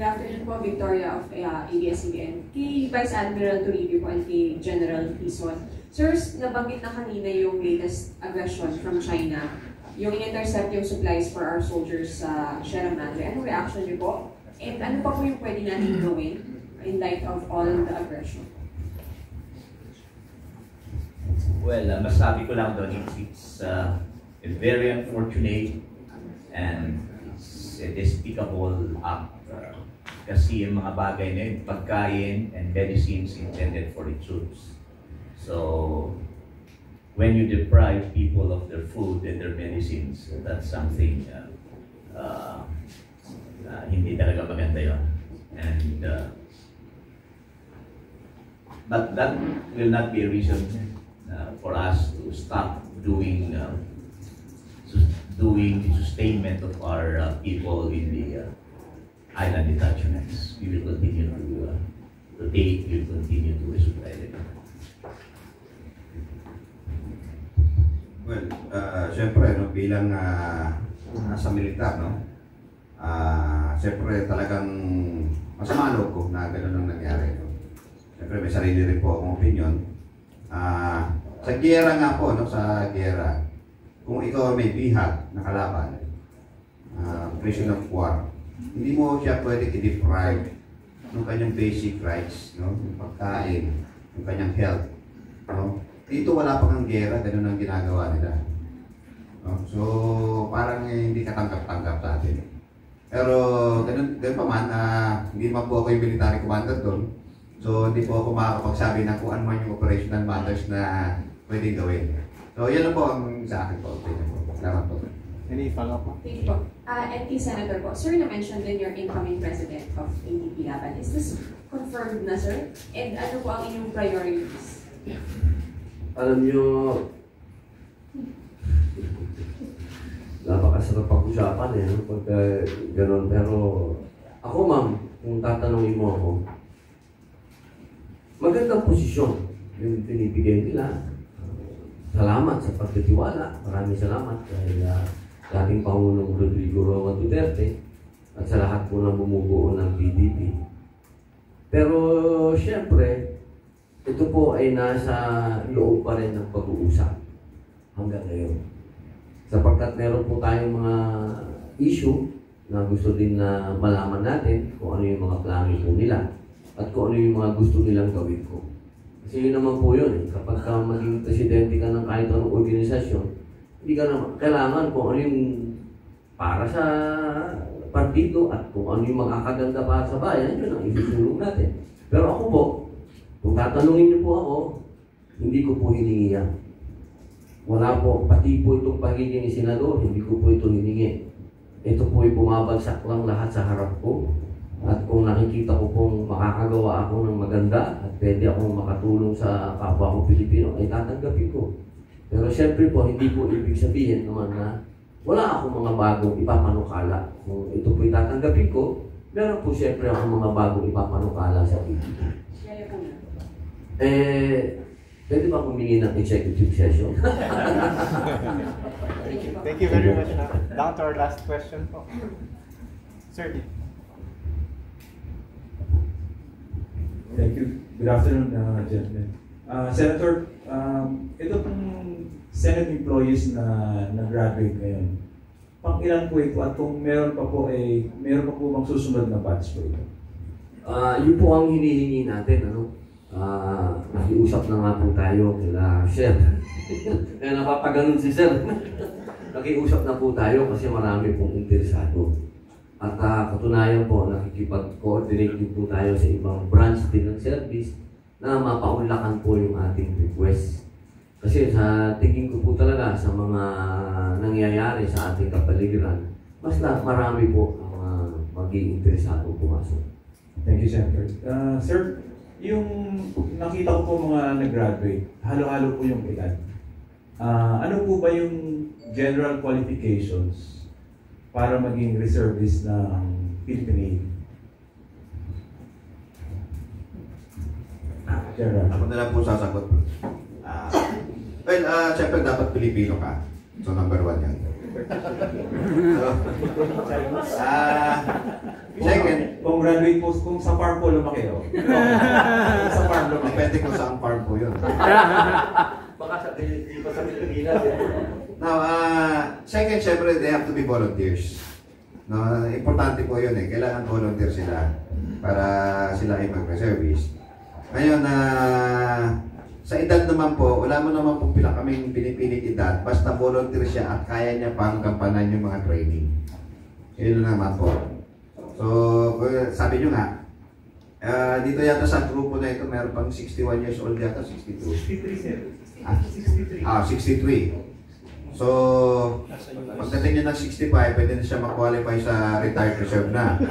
Good afternoon po, Victoria of ABS-CBN. Kay Vice Admiral Toribio po and kay General Quezon. Sirs, nabanggit na kanina yung latest aggression from China, yung in-intercept yung supplies for our soldiers sa Sierra Madre. Anong reaction niyo po? And ano pa po yung pwede natin gawin in light of all the aggression? Well, masabi ko lang doon, it's a very unfortunate and it's a despicable act. Kasi yung mga bagay na yun, pagkain and medicines intended for the troops. So, when you deprive people of their food and their medicines, that's something hindi talaga maganda yun. And, but that will not be a reason for us to stop doing the sustainment of our people in the island detachments. We will continue to take, we will continue to supply them. Well, siyempre, no, bilang nasa militar, no, siyempre talagang masama loob ko na gano'n ang nangyari. No? Siyempre, may sarili rin po akong opinion. Sa giyera nga po, no, sa giyera, kung ikaw may bihag na kalaban, prisoner of war, hindi mo siya pwede i-deprive ng kanyang basic rights, no? Yung pagkain, yung kanyang health. No? Dito wala pang ang gera, ganun ang ginagawa nila. No? So, parang hindi katanggap-tanggap sa atin. Pero, ganun pa man, hindi naman po ako yung military commander doon. So, hindi po ako makakapagsabi na kung ano man yung operational matters na pwedeng gawin. So, yan lang po ang sa akin po. Salamat po. Any follow-up? Thank you po. And kay Senator po, sir, na-mention din your incoming president of ADP Laban. Is this confirmed na, sir? And ano po ang inyong priorities? Alam nyo, napakasarap pag-usapan pagka gano'n. Pero ako, ma'am, kung tatanungin mo ako, magandang posisyon yung pinibigay nila. Salamat sa pagtitiwala. Maraming salamat dahil dating Pangulong Rodrigo Roa Duterte at sa lahat po ng bumubuo ng PDP. Pero siyempre, ito po ay nasa loob pa rin ng pag-uusap hanggang ngayon. Sapagkat meron po tayong mga issue na gusto din na malaman natin kung ano yung mga plano po nila at kung ano yung mga gusto nilang gawin ko. Kasi yun naman po yun. Kapag ka maging presidente ka ng kahit anong organisasyon, hindi ka naman kailangan kung ano yung para sa partido at kung ano yung makakaganda para sa bayan, yun ang isusulong natin. Pero ako po, kung tatanungin niyo po ako, hindi ko po hiningi yan. Wala po, pati po itong pagiging senador, hindi ko po ito hiningi. Ito po ay bumabagsak lang lahat sa harap ko. At kung nakikita ko pong makakagawa ako ng maganda at pwede akong makatulong sa kapwa ko Pilipino, ay tatanggapin ko. Pero siyempre po, hindi po ibig sabihin naman na wala akong mga bagong ipapanukala. Kung ito po'y tatanggapin ko, meron po siyempre akong mga bagong ipapanukala sa PDP. Pwede ba humingi ng executive session? Thank you very much. Down to our last question po. Sir. Thank you. Good afternoon, gentlemen. Senator, ito pong Senate employees na nag-graduate ngayon, pang ilan po ito at kung meron pa po bang susunod na batch po ito? Yun po ang hinihingi natin, nakiusap na nga po tayo kila Sir. Kaya napapaganon si Sir. Nakiusap na po tayo kasi marami pong interesado. At katunayan po, nakikipag-coordinate din po tayo sa ibang branch din ng service na mapaunlakan po yung ating request. Kasi sa tingin ko po talaga sa mga nangyayari sa ating kapaligiran, mas marami po ang mag-iinteresado pumasok. Thank you, Senator. Sir, yung nakita ko po mga nag-graduate, halo-halo po yung edad. Ano po ba yung general qualifications para maging reservist ng Philippine Navy? Ako na lang po sasagot. Siyempre dapat Pilipino ka. So, number 1 yan. So, second, kung gumraduate po kung sa farm po lumaki. Oh. Sa farm lumaki. Depende kung saan farm po yun. Baka sa Pilipinas. Now, second, syempre, they have to be volunteers. No, importante po yun eh. Kailangan volunteer sila para sila ay mag-reservice. Ngayon, sa edad naman po, wala mo naman po pila kaming pinipilit edad. Basta volunteer siya at kaya niya pang gampanan yung mga training. Yun naman po. So, sabi nyo nga, dito yata sa grupo na ito, meron pang 61 years old yata, 62. 63, sir. 63. 63. So, pagdating niya ng 65, pwede na siya mag-qualify sa retired reserve na.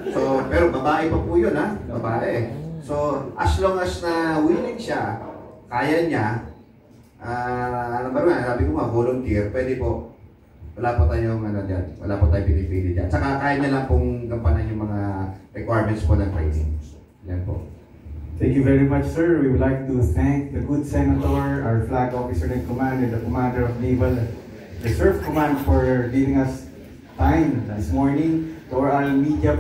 So, pero babae pa po yun, ha? Babae. So, as long as na willing siya, kaya niya, alam ba rin, sabi ko nga, volunteer, pwede po. Wala po tayong dyan, wala po tayong pinipili dyan. Saka kaya niya lang pong gampanan yung mga requirements po ng training. Yan po. Thank you very much, sir. We would like to thank the good Senator, our flag officer in command, and the Commander of Naval Reserve Command for giving us time this morning. To our media